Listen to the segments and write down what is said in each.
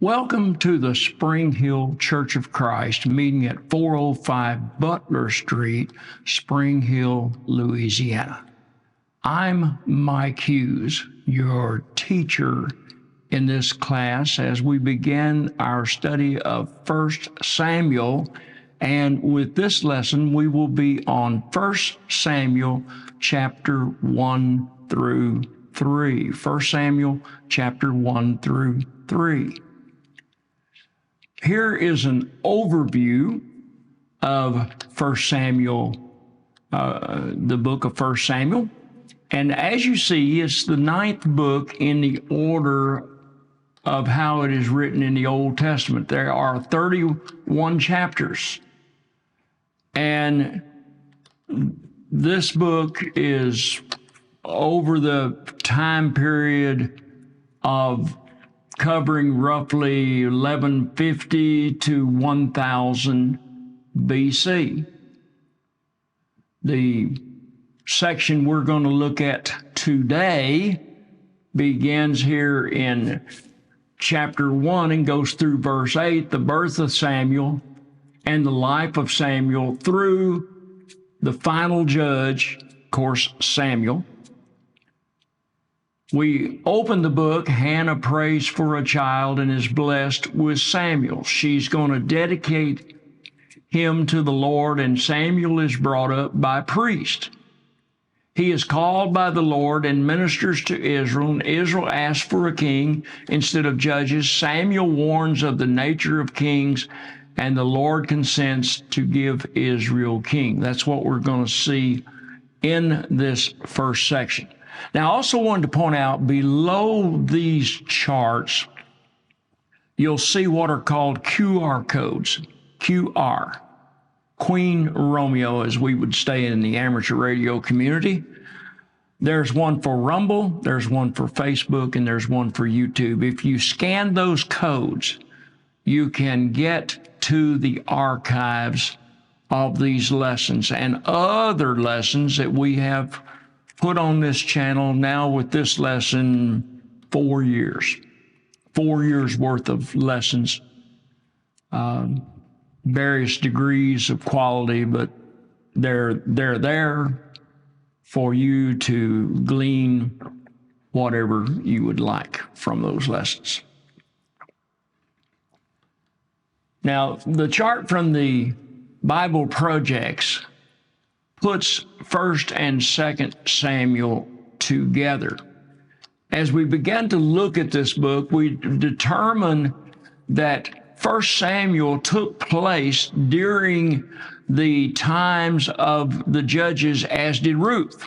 Welcome to the Spring Hill Church of Christ, meeting at 405 Butler Street, Spring Hill, Louisiana. I'm Mike Hughes, your teacher in this class as we begin our study of 1 Samuel. And with this lesson, we will be on 1 Samuel chapter 1 through 3. 1 Samuel chapter 1 through 3. Here is an overview of 1 Samuel, the book of 1 Samuel. And as you see, it's the ninth book in the order of how it is written in the Old Testament. There are 31 chapters. And this book is over the time period of covering roughly 1150 to 1000 BC. The section we're going to look at today begins here in chapter 1 and goes through verse 8, the birth of Samuel and the life of Samuel through the final judge, of course, Samuel. We open the book, Hannah prays for a child and is blessed with Samuel. She's going to dedicate him to the Lord, and Samuel is brought up by a priest. He is called by the Lord and ministers to Israel, and Israel asks for a king instead of judges. Samuel warns of the nature of kings, and the Lord consents to give Israel king. That's what we're going to see in this first section. Now, I also wanted to point out below these charts, you'll see what are called QR codes. QR, Queen Romeo, as we would say in the amateur radio community. There's one for Rumble, there's one for Facebook, and there's one for YouTube. If you scan those codes, you can get to the archives of these lessons and other lessons that we have put on this channel now with this lesson 4 years. 4 years worth of lessons, various degrees of quality, but they're there for you to glean whatever you would like from those lessons. Now, the chart from the Bible Projects puts 1 and 2 Samuel together. As we began to look at this book, we determined that 1 Samuel took place during the times of the judges, as did Ruth.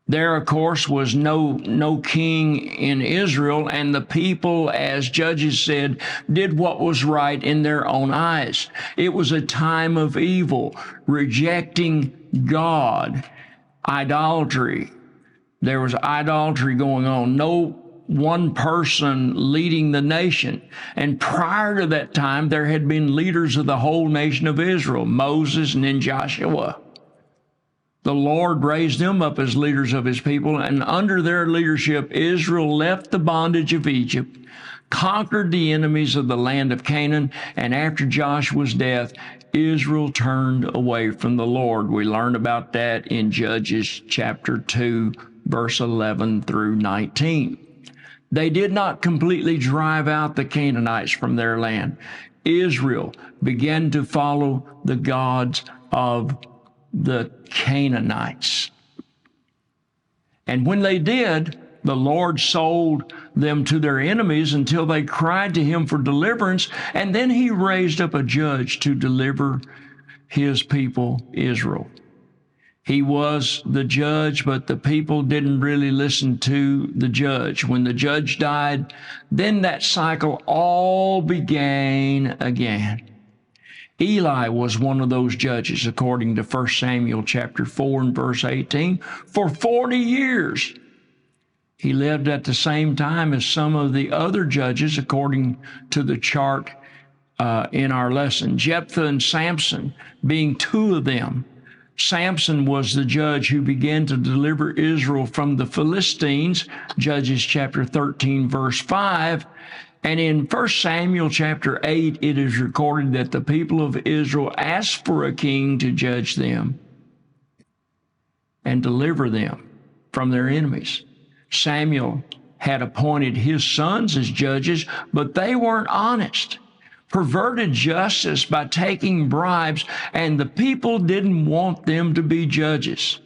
There, of course, was no king in Israel, and the people, as Judges said, did what was right in their own eyes. It was a time of evil, rejecting God, idolatry. There was idolatry going on. No one person leading the nation. And prior to that time, there had been leaders of the whole nation of Israel, Moses and then Joshua. The Lord raised them up as leaders of his people, and under their leadership, Israel left the bondage of Egypt, conquered the enemies of the land of Canaan, and after Joshua's death, Israel turned away from the Lord. We learned about that in Judges chapter 2, verse 11 through 19. They did not completely drive out the Canaanites from their land. Israel began to follow the gods of the Canaanites. And when they did, the Lord sold them to their enemies until they cried to him for deliverance, and then he raised up a judge to deliver his people, Israel. He was the judge, but the people didn't really listen to the judge. When the judge died, then that cycle all began again. Eli was one of those judges, according to 1 Samuel chapter 4 and verse 18. For 40 years, he lived at the same time as some of the other judges, according to the chart in our lesson. Jephthah and Samson being two of them. Samson was the judge who began to deliver Israel from the Philistines, Judges chapter 13, verse 5. And in 1 Samuel chapter 8, it is recorded that the people of Israel asked for a king to judge them and deliver them from their enemies. Samuel had appointed his sons as judges, but they weren't honest, perverted justice by taking bribes, and the people didn't want them to be judges.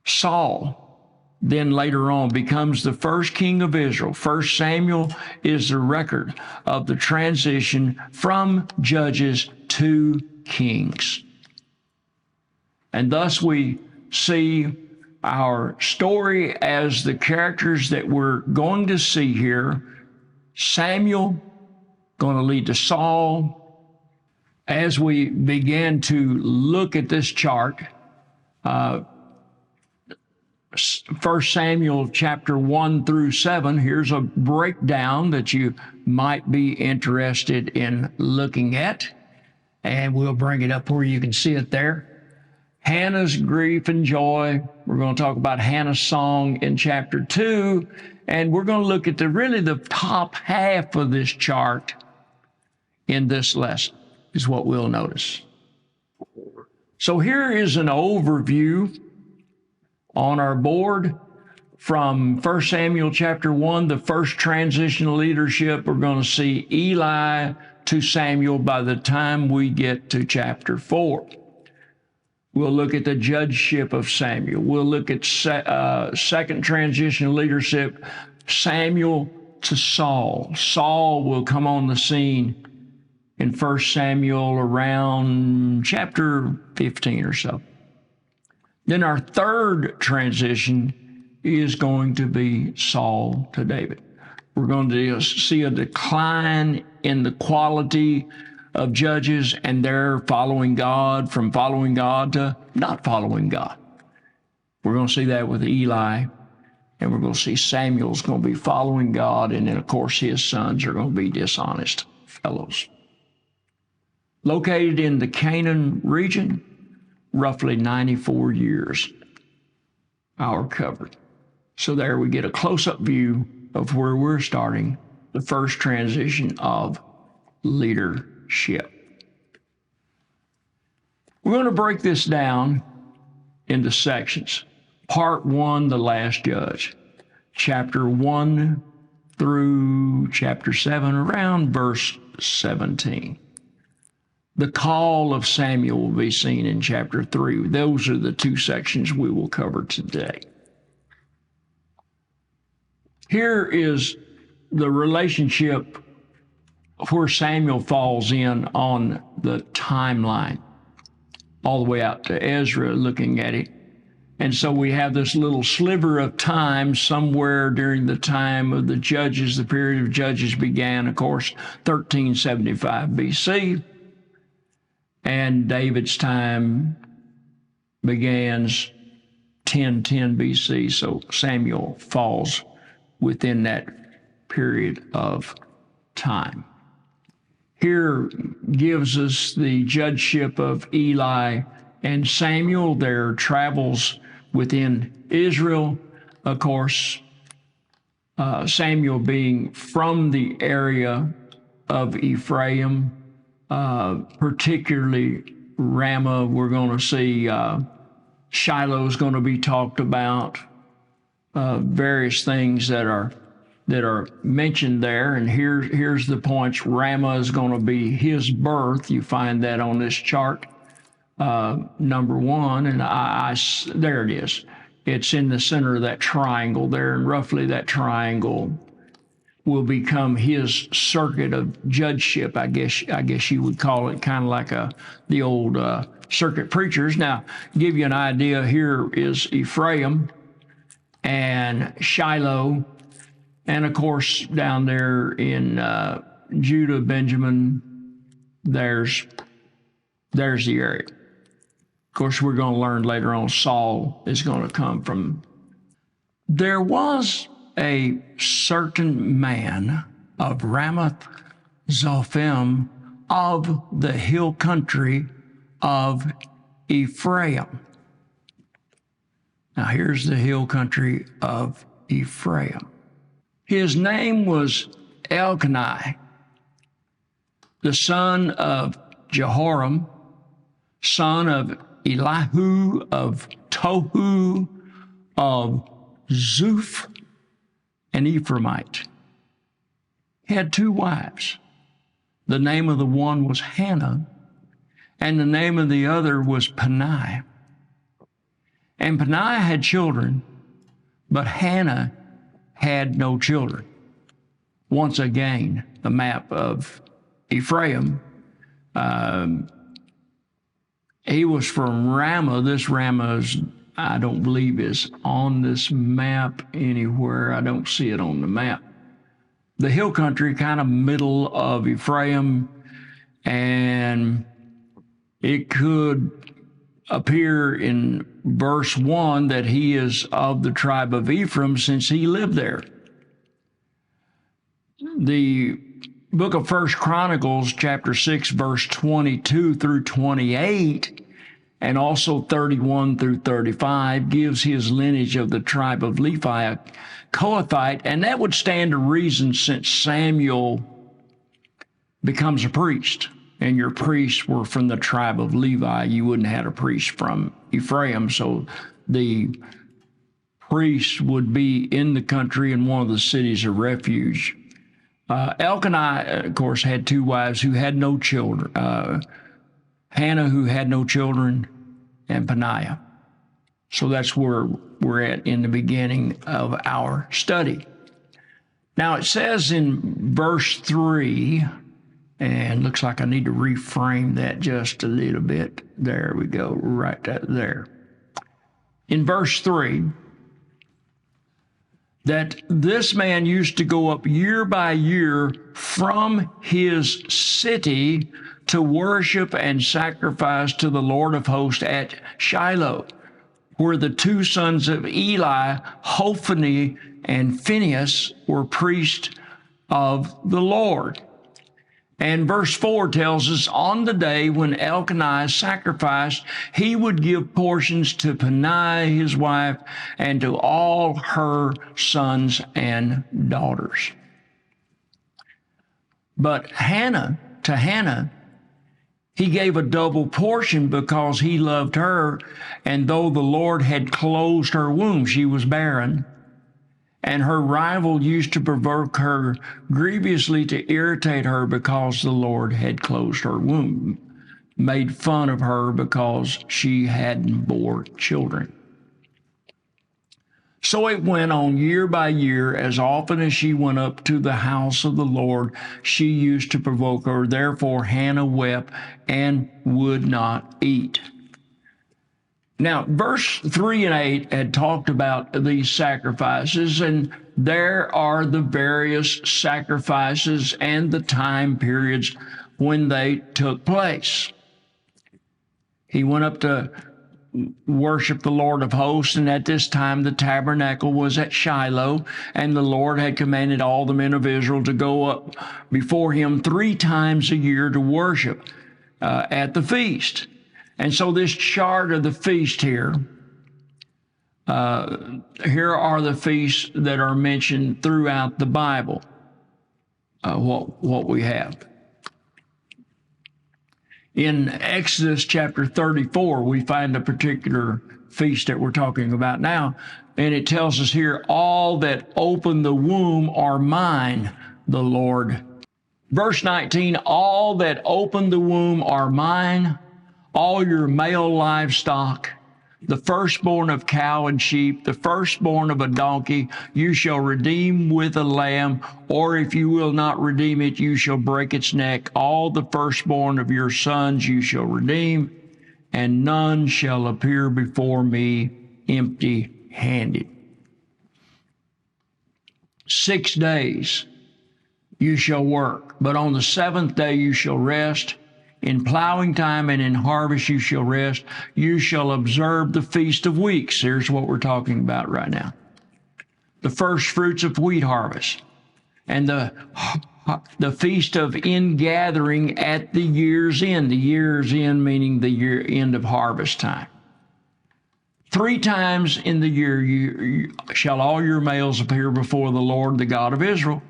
Saul then later on becomes the first king of Israel. 1 Samuel is the record of the transition from judges to kings. And thus we see our story as the characters that we're going to see here. Samuel going to lead to Saul. As we begin to look at this chart, 1 Samuel chapter 1 through 7, here's a breakdown that you might be interested in looking at, and we'll bring it up where you can see it there. Hannah's grief and joy. We're going to talk about Hannah's song in chapter 2, and we're going to look at the top half of this chart in this lesson is what we'll notice. So here is an overview on our board from 1 Samuel chapter 1, the first transitional leadership. We're going to see Eli to Samuel by the time we get to chapter 4. We'll look at the judgeship of Samuel. We'll look at second transitional leadership, Samuel to Saul. Saul will come on the scene in 1 Samuel around chapter 15 or so. Then our third transition is going to be Saul to David. We're going to see a decline in the quality of judges and their following God, from following God to not following God. We're going to see that with Eli, and we're going to see Samuel's going to be following God, and then, of course, his sons are going to be dishonest fellows. Located in the Canaan region, roughly 94 years, our covered. So there we get a close-up view of where we're starting the first transition of leadership. We're going to break this down into sections. Part 1, the last judge. Chapter 1 through chapter 7, around verse 17. The call of Samuel will be seen in chapter 3. Those are the two sections we will cover today. Here is the relationship where Samuel falls in on the timeline, all the way out to Ezra looking at it. And so we have this little sliver of time somewhere during the time of the judges. The period of judges began, of course, 1375 BC. And David's time begins 1010 BC, so Samuel falls within that period of time. Here gives us the judgeship of Eli and Samuel, their travels within Israel. Of course, Samuel being from the area of Ephraim, particularly Ramah. We're going to see Shiloh's going to be talked about, various things that are mentioned there. And here's the points. Ramah is going to be his birth. You find that on this chart, number 1. And there it is. It's in the center of that triangle there, and roughly that triangle will become his circuit of judgeship. I guess you would call it, kind of like the old circuit preachers. Now, give you an idea, here is Ephraim and Shiloh, and of course down there in Judah, Benjamin, there's the area. Of course, we're going to learn later on Saul is going to come from. There was a certain man of Ramoth Zophim of the hill country of Ephraim. Now here's the hill country of Ephraim. His name was Elkanah, the son of Jehoram, son of Elihu, of Tohu, of Zuph, an Ephraimite. He had 2 wives. The name of the one was Hannah, and the name of the other was Peninnah. And Peninnah had children, but Hannah had no children. Once again, the map of Ephraim. He was from Ramah. This Ramah I don't believe is on this map anywhere. I don't see it on the map. The hill country, kind of middle of Ephraim, and it could appear in verse 1 that he is of the tribe of Ephraim since he lived there. The book of 1 Chronicles, chapter 6, verse 22 through 28, and also 31 through 35, gives his lineage of the tribe of Levi, a Kohathite, and that would stand to reason since Samuel becomes a priest, and your priests were from the tribe of Levi. You wouldn't have had a priest from Ephraim, so the priests would be in the country in one of the cities of refuge. Elkanah, of course, had 2 wives who had no children. Hannah, who had no children, and Peninnah. So that's where we're at in the beginning of our study. Now it says in verse 3, and looks like I need to reframe that just a little bit. There we go, right there. In verse 3, that this man used to go up year by year from his city to worship and sacrifice to the Lord of hosts at Shiloh, where the 2 sons of Eli, Hophni and Phinehas, were priests of the Lord. And verse 4 tells us, on the day when Elkanah sacrificed, he would give portions to Peninnah, his wife, and to all her sons and daughters. But to Hannah, he gave a double portion because he loved her, and though the Lord had closed her womb, she was barren, and her rival used to provoke her grievously to irritate her because the Lord had closed her womb, made fun of her because she hadn't bore children. So it went on year by year. As often as she went up to the house of the Lord, she used to provoke her. Therefore Hannah wept and would not eat. Now, verse 3 and 8 had talked about these sacrifices, and there are the various sacrifices and the time periods when they took place. He went up to worship the Lord of hosts, and at this time the tabernacle was at Shiloh, and the Lord had commanded all the men of Israel to go up before him 3 times a year to worship at the feast. And so this chart of the feast here are the feasts that are mentioned throughout the Bible, what we have. In Exodus chapter 34, we find a particular feast that we're talking about now, and it tells us here, all that open the womb are mine, the Lord. Verse 19, all that open the womb are mine, all your male livestock, the firstborn of cow and sheep, the firstborn of a donkey, you shall redeem with a lamb, or if you will not redeem it, you shall break its neck. All the firstborn of your sons you shall redeem, and none shall appear before me empty-handed. 6 days you shall work, but on the 7th day you shall rest. In plowing time and in harvest you shall rest. You shall observe the Feast of Weeks. Here's what we're talking about right now. The first fruits of wheat harvest, and the Feast of Ingathering at the year's end. The year's end meaning the year end of harvest time. 3 times in the year shall all your males appear before the Lord, the God of Israel.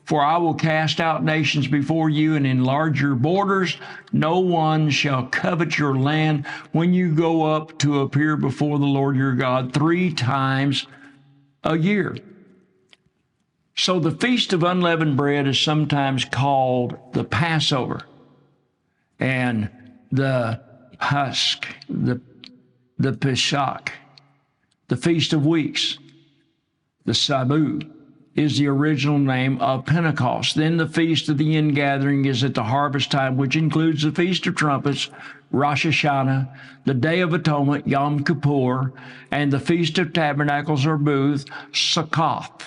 For I will cast out nations before you and enlarge your borders. No one shall covet your land when you go up to appear before the Lord your God 3 times a year. So the Feast of Unleavened Bread is sometimes called the Passover, and the Husk, the Pesach, the Feast of Weeks, the Sabu, is the original name of Pentecost. Then the Feast of the Ingathering is at the harvest time, which includes the Feast of Trumpets, Rosh Hashanah, the Day of Atonement, Yom Kippur, and the Feast of Tabernacles or Booth, Sukkot.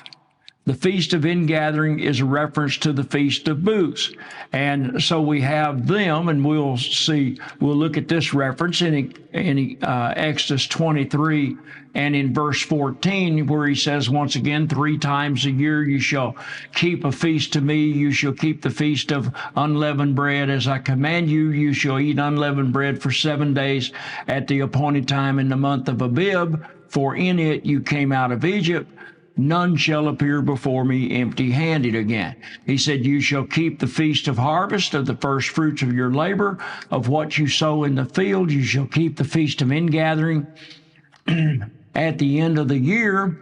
The Feast of Ingathering is a reference to the Feast of Booths. And so we have them, and we'll look at this reference in Exodus 23 and in verse 14, where he says, once again, 3 times a year you shall keep a feast to me. You shall keep the Feast of Unleavened Bread. As I command you, you shall eat unleavened bread for 7 days at the appointed time in the month of Abib, for in it you came out of Egypt. None shall appear before me empty-handed again. He said, you shall keep the Feast of Harvest, of the first fruits of your labor, of what you sow in the field. You shall keep the Feast of Ingathering. At the end of the year,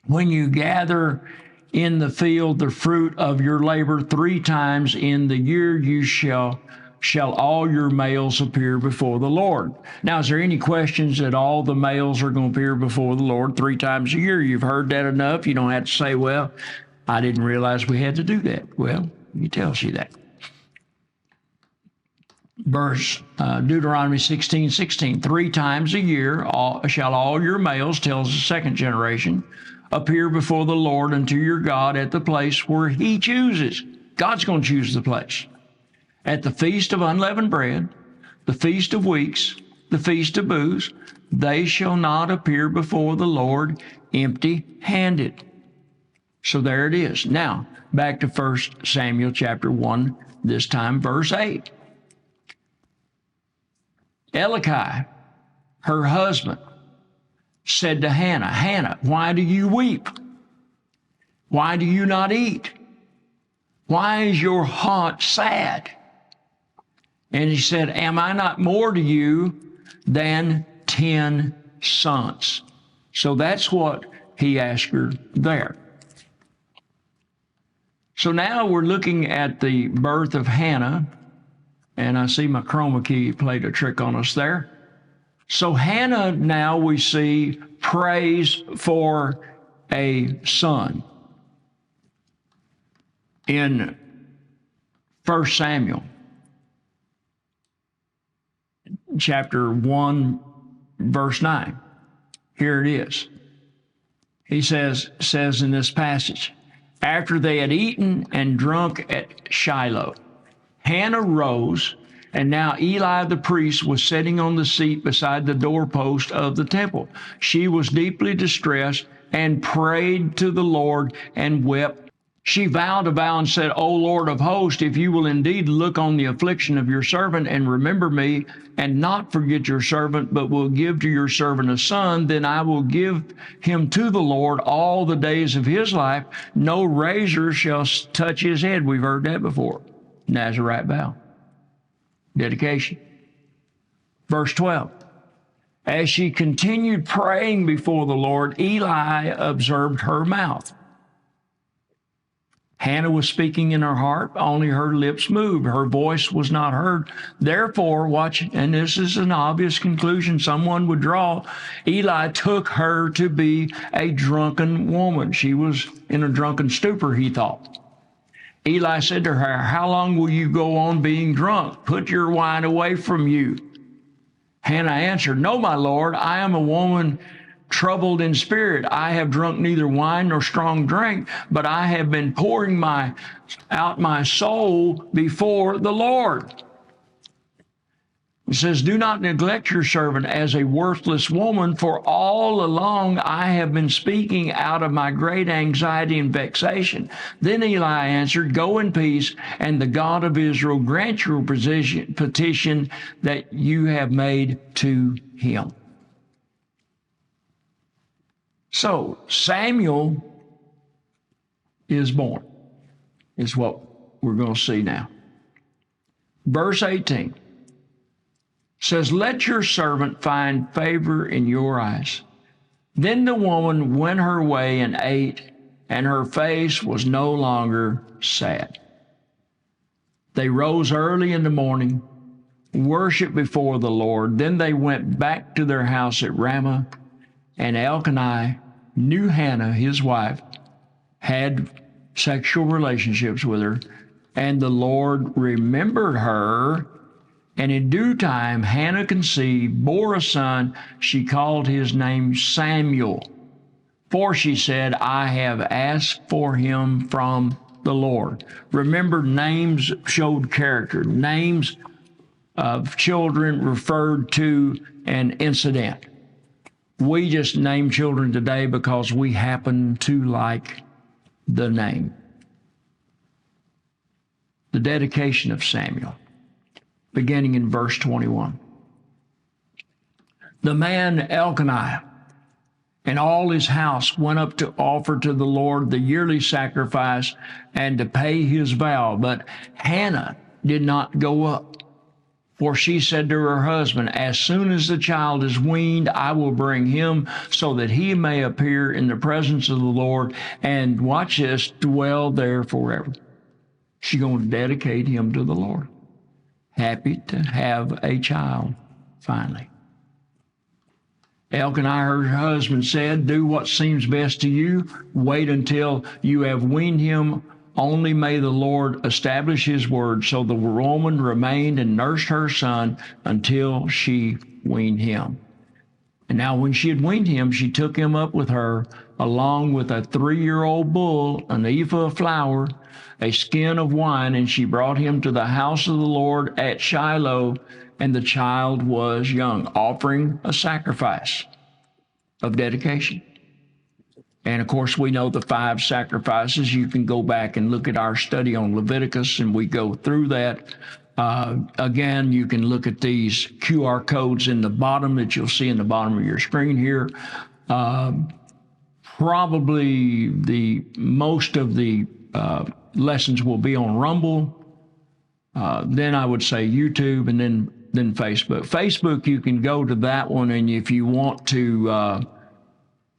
when you gather in the field the fruit of your labor 3 times in the year, you shall all your males appear before the Lord. Now, is there any questions that all the males are going to appear before the Lord 3 times a year? You've heard that enough. You don't have to say, well, I didn't realize we had to do that. Well, he tells you that. Verse Deuteronomy 16:16, 3 times a year shall all your males, tells the second generation, appear before the Lord unto your God at the place where he chooses. God's going to choose the place. At the Feast of Unleavened Bread, the Feast of Weeks, the Feast of Booths, they shall not appear before the Lord empty-handed. So there it is. Now, back to 1 Samuel chapter 1, this time verse 8. Elikai, her husband, said to Hannah, Hannah, why do you weep? Why do you not eat? Why is your heart sad? And he said, am I not more to you than 10 sons? So that's what he asked her there. So now we're looking at the birth of Hannah, and I see my chroma key played a trick on us there. So Hannah, now we see, prays for a son. In 1 Samuel chapter 1, verse 9. Here it is. He says in this passage, after they had eaten and drunk at Shiloh, Hannah rose, and now Eli the priest was sitting on the seat beside the doorpost of the temple. She was deeply distressed and prayed to the Lord and wept. She vowed a vow and said, O Lord of hosts, if you will indeed look on the affliction of your servant and remember me, and not forget your servant, but will give to your servant a son, then I will give him to the Lord all the days of his life. No razor shall touch his head. We've heard that before. Nazirite vow. Dedication. Verse 12. As she continued praying before the Lord, Eli observed her mouth. Hannah was speaking in her heart, only her lips moved. Her voice was not heard. Therefore, watch, and this is an obvious conclusion someone would draw, Eli took her to be a drunken woman. She was in a drunken stupor, he thought. Eli said to her, how long will you go on being drunk? Put your wine away from you. Hannah answered, no, my Lord, I am a woman troubled in spirit. I have drunk neither wine nor strong drink, but I have been pouring out my soul before the Lord. It says, do not neglect your servant as a worthless woman, for all along I have been speaking out of my great anxiety and vexation. Then Eli answered, go in peace, and the God of Israel grant your petition that you have made to him. So Samuel is born, is what we're going to see now. Verse 18 says, "Let your servant find favor in your eyes." Then the woman went her way and ate, and her face was no longer sad. They rose early in the morning, worshiped before the Lord. Then they went back to their house at Ramah, and Elkanah knew Hannah, his wife, had sexual relationships with her, and the Lord remembered her. And in due time, Hannah conceived, bore a son. She called his name Samuel. For she said, "I have asked for him from the Lord." Remember, names showed character. Names of children referred to an incident. We just name children today because we happen to like the name. The dedication of Samuel, beginning in verse 21. The man Elkanah and all his house went up to offer to the Lord the yearly sacrifice and to pay his vow. But Hannah did not go up, for she said to her husband, "As soon as the child is weaned, I will bring him so that he may appear in the presence of the Lord and," watch this, "dwell there forever." She's going to dedicate him to the Lord. Happy to have a child, finally. Elkanah, her husband, said, "Do what seems best to you. Wait until you have weaned him. Only may the Lord establish his word." So the woman remained and nursed her son until she weaned him. And now when she had weaned him, she took him up with her, along with a 3-year-old bull, an ephah of flour, a skin of wine, and she brought him to the house of the Lord at Shiloh, and the child was young, offering a sacrifice of dedication. And of course, we know the 5 sacrifices. You can go back and look at our study on Leviticus, and we go through that. Again, you can look at these QR codes in the bottom that you'll see in the bottom of your screen here. Probably most of the lessons will be on Rumble. Then I would say YouTube, and then Facebook. Facebook, you can go to that one, and if you want to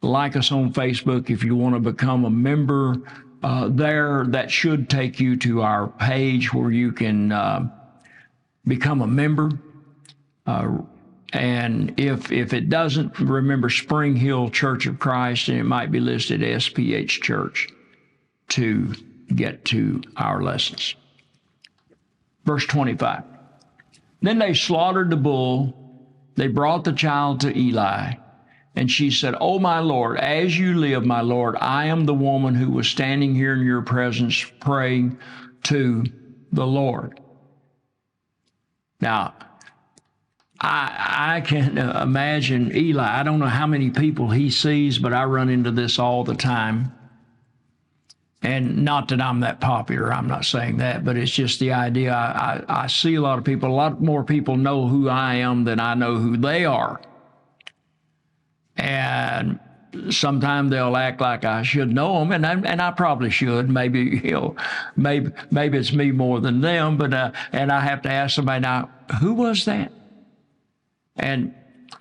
like us on Facebook, if you want to become a member there, that should take you to our page where you can become a member. And if it doesn't, remember Spring Hill Church of Christ, and it might be listed SPH Church to get to our lessons. Verse 25. Then they slaughtered the bull. They brought the child to Eli. And she said, "Oh, my Lord, as you live, my Lord, I am the woman who was standing here in your presence praying to the Lord." Now, I can imagine Eli. I don't know how many people he sees, but I run into this all the time. And not that I'm that popular, I'm not saying that, but it's just the idea. I see a lot of people, a lot more people know who I am than I know who they are. And sometimes they'll act like I should know them, and I probably should. Maybe maybe it's me more than them. But and I have to ask somebody now, who was that? And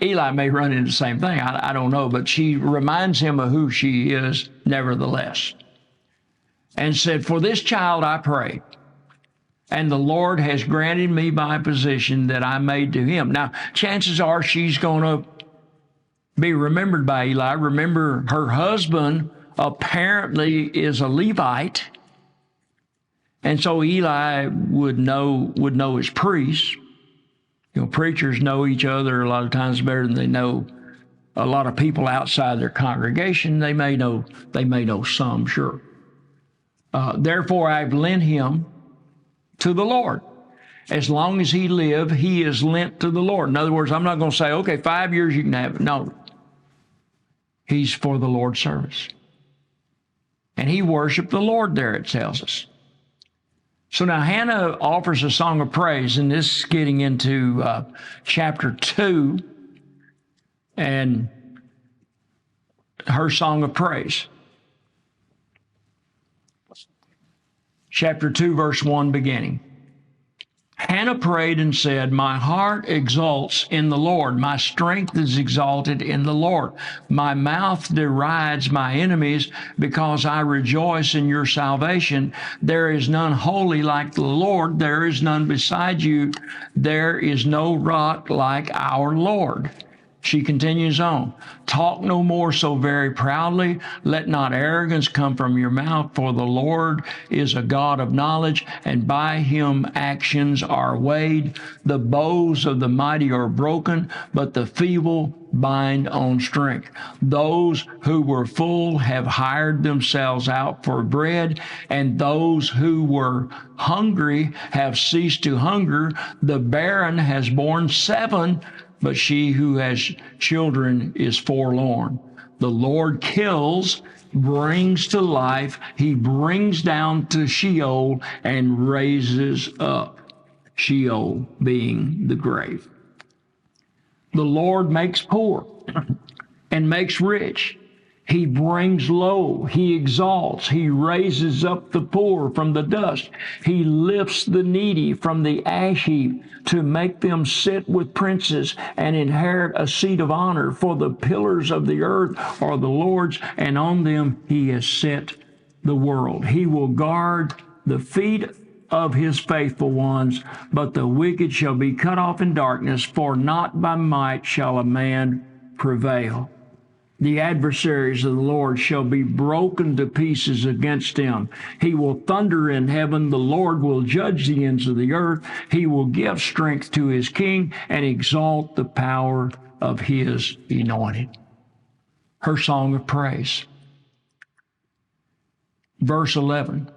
Eli may run into the same thing. I don't know, but she reminds him of who she is, nevertheless, and said, "For this child I pray, and the Lord has granted me my position that I made to him." Now, chances are she's going to be remembered by Eli. Remember, her husband apparently is a Levite, and so Eli would know his priests. You know, preachers know each other a lot of times better than they know a lot of people outside their congregation. They may know some, sure. Therefore, I've lent him to the Lord. As long as he live, he is lent to the Lord. In other words, I'm not going to say, okay, 5 years you can have it. No. He's for the Lord's service. And he worshiped the Lord there, it tells us. So now Hannah offers a song of praise, and this is getting into chapter 2. And her song of praise. Chapter 2, verse 1 beginning. Hannah prayed and said, my heart exults in the Lord. My strength is exalted in the Lord. My mouth derides my enemies because I rejoice in your salvation. There is none holy like the Lord. There is none beside you. There is no rock like our Lord. She continues on, talk no more so very proudly. Let not arrogance come from your mouth, for the Lord is a God of knowledge, and by him actions are weighed. The bows of the mighty are broken, but the feeble bind on strength. Those who were full have hired themselves out for bread, and those who were hungry have ceased to hunger. The barren has borne 7, but she who has children is forlorn. The Lord kills, brings to life. He brings down to Sheol and raises up. Sheol being the grave. The Lord makes poor and makes rich. He brings low, he exalts, he raises up the poor from the dust. He lifts the needy from the ash heap to make them sit with princes and inherit a seat of honor. For the pillars of the earth are the Lord's, and on them he has set the world. He will guard the feet of his faithful ones, but the wicked shall be cut off in darkness, for not by might shall a man prevail. The adversaries of the Lord shall be broken to pieces against him. He will thunder in heaven. The Lord will judge the ends of the earth. He will give strength to his king and exalt the power of his anointed. Her song of praise. Verse 11,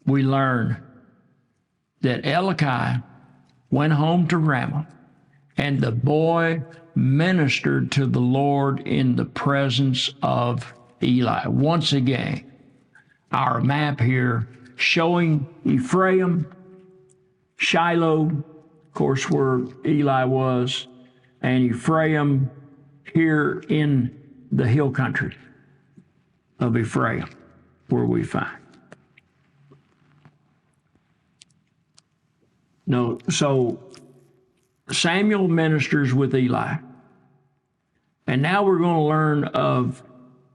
we learn that Elikiah went home to Ramah, and the boy ministered to the Lord in the presence of Eli. Once again, our map here showing Ephraim, Shiloh, of course, where Eli was, and Ephraim here in the hill country of Ephraim, where we find. No, so Samuel ministers with Eli. And now we're going to learn of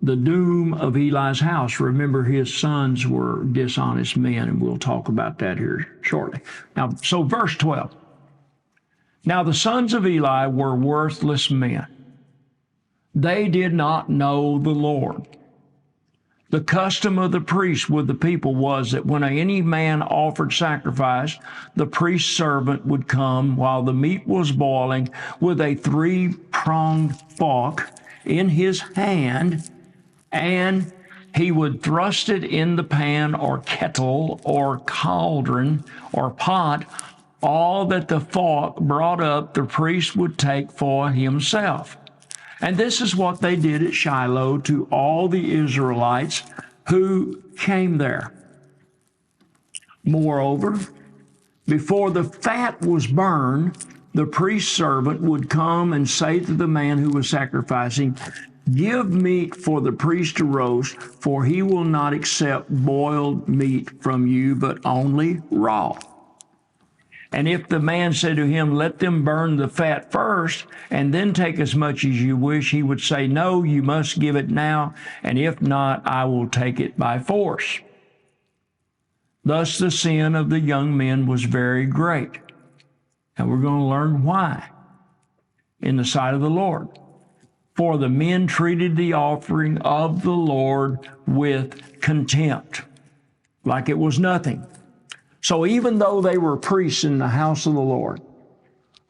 the doom of Eli's house. Remember, his sons were dishonest men, and we'll talk about that here shortly. Now, so verse 12. Now the sons of Eli were worthless men. They did not know the Lord. The custom of the priest with the people was that when any man offered sacrifice, the priest's servant would come while the meat was boiling with a 3-pronged fork in his hand, and he would thrust it in the pan or kettle or cauldron or pot. All that the fork brought up, the priest would take for himself. And this is what they did at Shiloh to all the Israelites who came there. Moreover, before the fat was burned, the priest's servant would come and say to the man who was sacrificing, give meat for the priest to roast, for he will not accept boiled meat from you, but only raw. And if the man said to him, let them burn the fat first, and then take as much as you wish, he would say, no, you must give it now, and if not, I will take it by force. Thus the sin of the young men was very great. And we're going to learn why in the sight of the Lord. For the men treated the offering of the Lord with contempt, like it was nothing. So even though they were priests in the house of the Lord,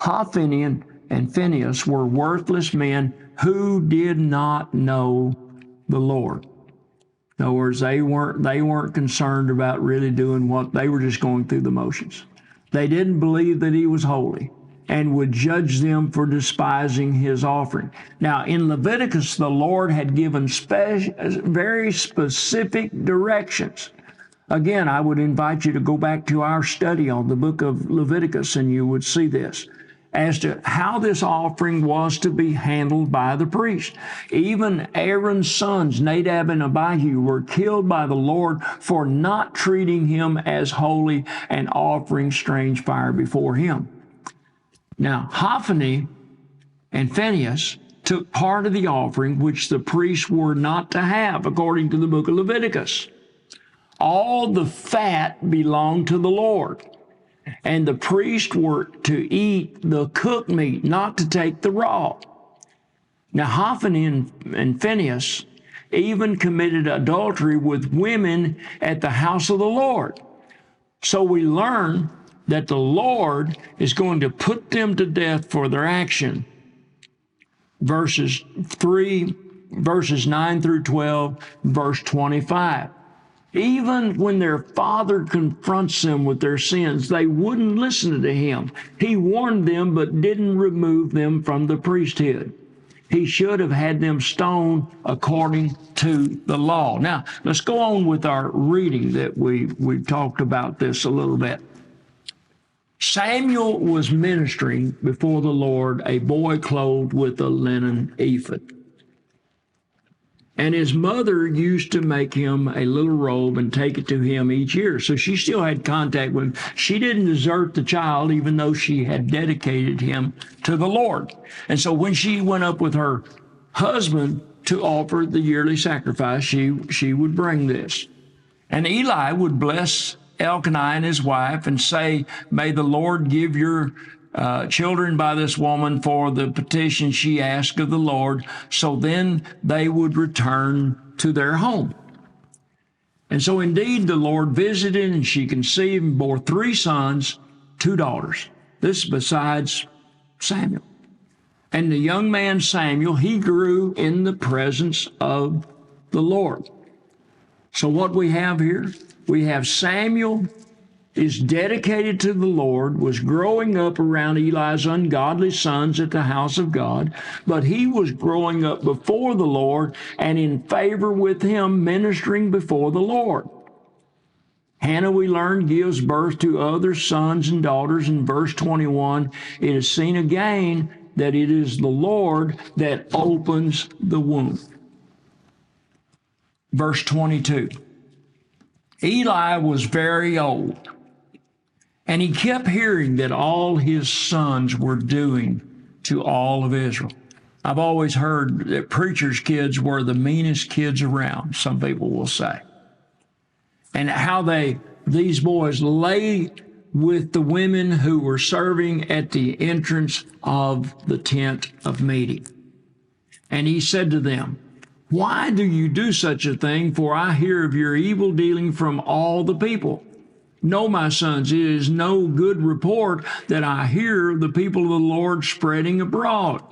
Hophni and Phinehas were worthless men who did not know the Lord. In other words, they weren't concerned about really doing what they were, just going through the motions. They didn't believe that he was holy and would judge them for despising his offering. Now, in Leviticus, the Lord had given very specific directions. Again, I would invite you to go back to our study on the book of Leviticus, and you would see this. as to how this offering was to be handled by the priest. Even Aaron's sons, Nadab and Abihu, were killed by the Lord for not treating him as holy and offering strange fire before him. Now, Hophni and Phinehas took part of the offering which the priests were not to have, according to the book of Leviticus. All the fat belonged to the Lord, and the priests were to eat the cooked meat, not to take the raw. Now Hophni and Phinehas even committed adultery with women at the house of the Lord. So we learn that the Lord is going to put them to death for their action. Verses 9 through 12, verse 25. Even when their father confronts them with their sins, they wouldn't listen to him. He warned them, but didn't remove them from the priesthood. He should have had them stoned according to the law. Now, let's go on with our reading that we've talked about this a little bit. Samuel was ministering before the Lord, a boy clothed with a linen ephod. And his mother used to make him a little robe and take it to him each year. So she still had contact with him. She didn't desert the child, even though she had dedicated him to the Lord. And so when she went up with her husband to offer the yearly sacrifice, she would bring this. And Eli would bless Elkanah and his wife and say, "May the Lord give your children by this woman for the petition she asked of the Lord." So then they would return to their home. And so indeed the Lord visited, and she conceived and bore 3 sons, 2 daughters. This besides Samuel. And the young man Samuel, he grew in the presence of the Lord. So what we have here, we have Samuel is dedicated to the Lord, was growing up around Eli's ungodly sons at the house of God, but he was growing up before the Lord and in favor with him, ministering before the Lord. Hannah, we learned, gives birth to other sons and daughters. In verse 21, it is seen again that it is the Lord that opens the womb. Verse 22, Eli was very old, and he kept hearing that all his sons were doing to all of Israel. I've always heard that preachers' kids were the meanest kids around, some people will say. And how these boys lay with the women who were serving at the entrance of the tent of meeting. And he said to them, "Why do you do such a thing? For I hear of your evil dealing from all the people. No, my sons, it is no good report that I hear the people of the Lord spreading abroad.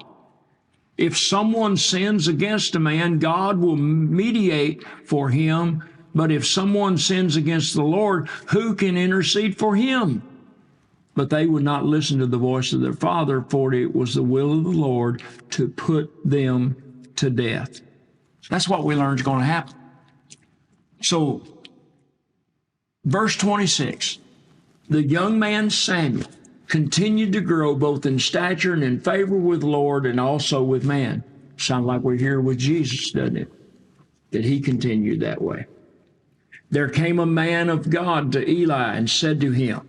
If someone sins against a man, God will mediate for him. But if someone sins against the Lord, who can intercede for him?" But they would not listen to the voice of their father, for it was the will of the Lord to put them to death. That's what we learn is going to happen. So, verse 26, the young man Samuel continued to grow both in stature and in favor with the Lord and also with man. Sounds like we're here with Jesus, doesn't it? That he continued that way. There came a man of God to Eli and said to him,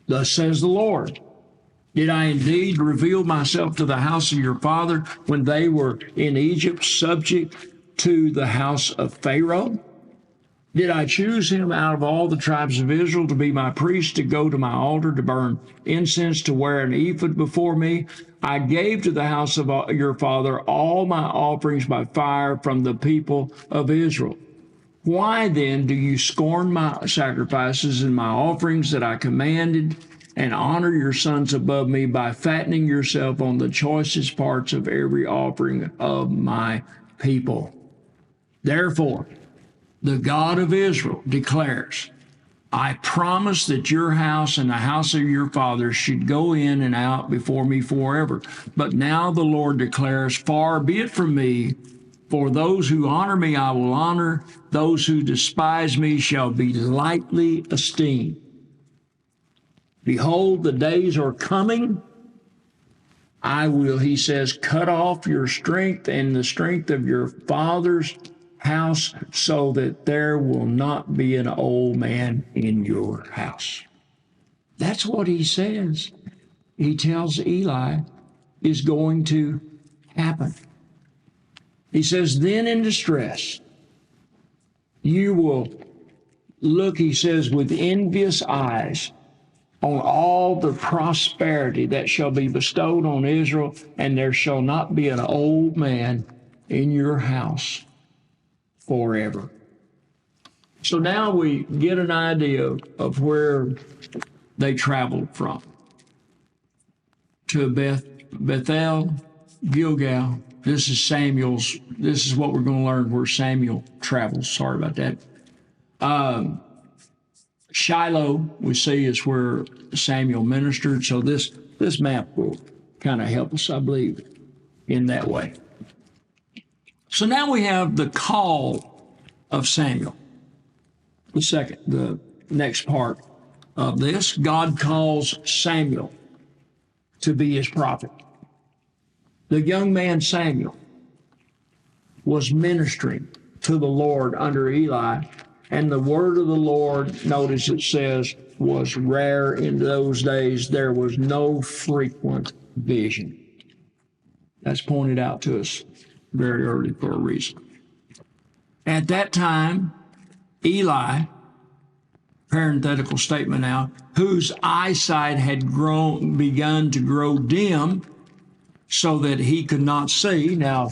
"Thus says the Lord, did I indeed reveal myself to the house of your father when they were in Egypt, subject to the house of Pharaoh? Did I choose him out of all the tribes of Israel to be my priest, to go to my altar, to burn incense, to wear an ephod before me? I gave to the house of your father all my offerings by fire from the people of Israel. Why then do you scorn my sacrifices and my offerings that I commanded, and honor your sons above me by fattening yourself on the choicest parts of every offering of my people? Therefore, the God of Israel declares, I promise that your house and the house of your fathers should go in and out before me forever. But now the Lord declares, far be it from me, for those who honor me I will honor, those who despise me shall be lightly esteemed. Behold, the days are coming, I will, he says, cut off your strength and the strength of your father's house so that there will not be an old man in your house. That's what he says. He tells Eli is going to happen. He says, then in distress, you will look, he says, with envious eyes on all the prosperity that shall be bestowed on Israel, and there shall not be an old man in your house forever. So now we get an idea of where they traveled from. To Bethel, Gilgal. This is what we're going to learn where Samuel travels. Sorry about that. Shiloh, we see, is where Samuel ministered. So this map will kind of help us, I believe, in that way. So now we have the call of Samuel. The next part of this, God calls Samuel to be his prophet. The young man Samuel was ministering to the Lord under Eli, and the word of the Lord, notice it says, was rare in those days. There was no frequent vision. That's pointed out to us very early for a reason. At that time, Eli, parenthetical statement now, whose eyesight had begun to grow dim so that he could not see. Now,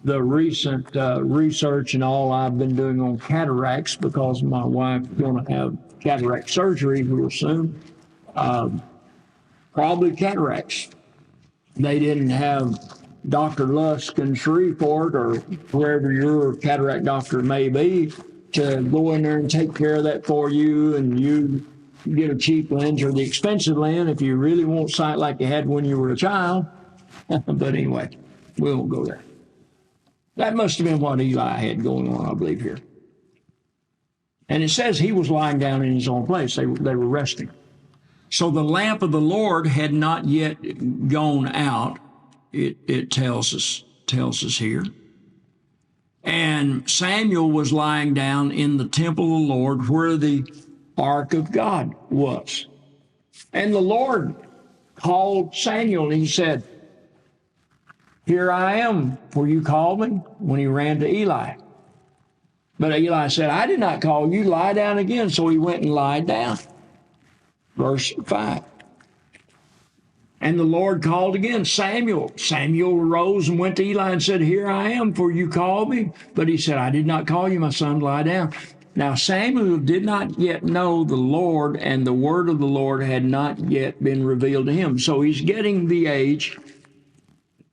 the recent research and all I've been doing on cataracts, because my wife's going to have cataract surgery real soon, probably cataracts. They didn't have Dr. Lusk in Shreveport or wherever your cataract doctor may be to go in there and take care of that for you, and you get a cheap lens or the expensive lens if you really want sight like you had when you were a child. But anyway, we won't go there. That must have been what Eli had going on, I believe, here. And it says he was lying down in his own place. They were resting. So the lamp of the Lord had not yet gone out, it tells us here. And Samuel was lying down in the temple of the Lord where the ark of God was. And the Lord called Samuel, and he said, here I am, for you called me, when he ran to Eli. But Eli said, I did not call you, lie down again. So he went and lied down. Verse 5. And the Lord called again, Samuel. Samuel arose and went to Eli and said, here I am, for you called me. But he said, I did not call you, my son, lie down. Now Samuel did not yet know the Lord, and the word of the Lord had not yet been revealed to him. So he's getting the age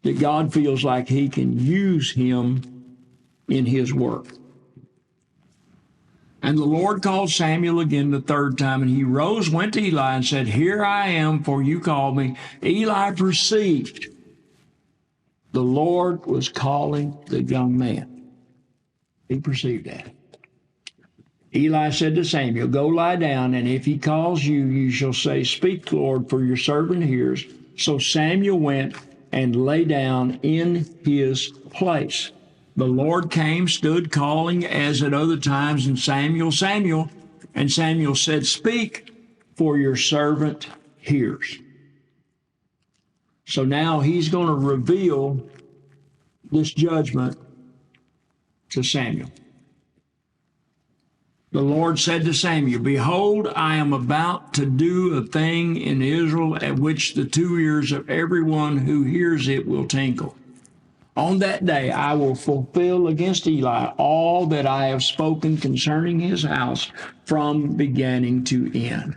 that God feels like he can use him in his work. And the Lord called Samuel again the third time, and he rose, went to Eli, and said, here I am, for you called me. Eli perceived the Lord was calling the young man. He perceived that. Eli said to Samuel, go lie down, and if he calls you, you shall say, speak, Lord, for your servant hears. So Samuel went and lay down in his place. The Lord came, stood calling as at other times, and Samuel, Samuel. And Samuel said, speak, for your servant hears. So now he's going to reveal this judgment to Samuel. The Lord said to Samuel, behold, I am about to do a thing in Israel at which the two ears of everyone who hears it will tinkle. On that day I will fulfill against Eli all that I have spoken concerning his house from beginning to end.